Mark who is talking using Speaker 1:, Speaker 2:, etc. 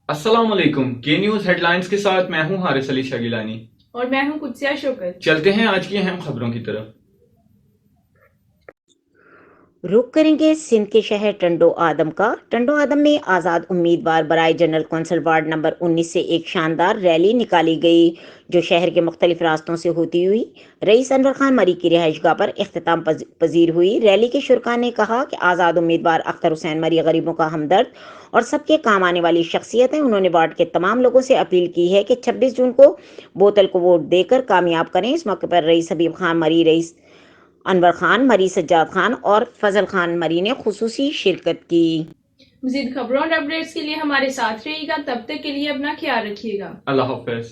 Speaker 1: अस्सलाम वालेकुम। के न्यूज़ हेडलाइंस के साथ मैं हूं हारिस अली शगिलानी।
Speaker 2: और मैं हूं कुदसिया शौकत।
Speaker 1: चलते हैं आज की अहम खबरों की तरफ।
Speaker 3: रुख करेंगे सिंध के शहर टंडो आदम का। टंडो आदम में आज़ाद उम्मीदवार बराए जनरल कौंसल वार्ड नंबर 19 से एक शानदार रैली निकाली गई जो शहर के मुख्तलिफ रास्तों से होती हुई रईस अनवर खान मरी की रिहाइशगाह पर इख्तिताम पजीर हुई। रैली के शुरका ने कहा कि आज़ाद उम्मीदवार अख्तर हुसैन मरी गरीबों का हमदर्द और सबके काम आने वाली शख्सियत है। उन्होंने वार्ड के तमाम लोगों से अपील की है कि 26 जून को बोतल को वोट देकर कामयाब करें। इस मौके पर रईस हबीब खान मरी, रईस अनवर खान मरी, सज्जाद खान और फजल खान मरी ने खुसूसी शिरकत की।
Speaker 2: मज़ीद खबरों और अपडेट्स के लिए हमारे साथ रहिएगा। तब तक के लिए अपना ख्याल रखिएगा।
Speaker 1: अल्लाह हाफ़िज़।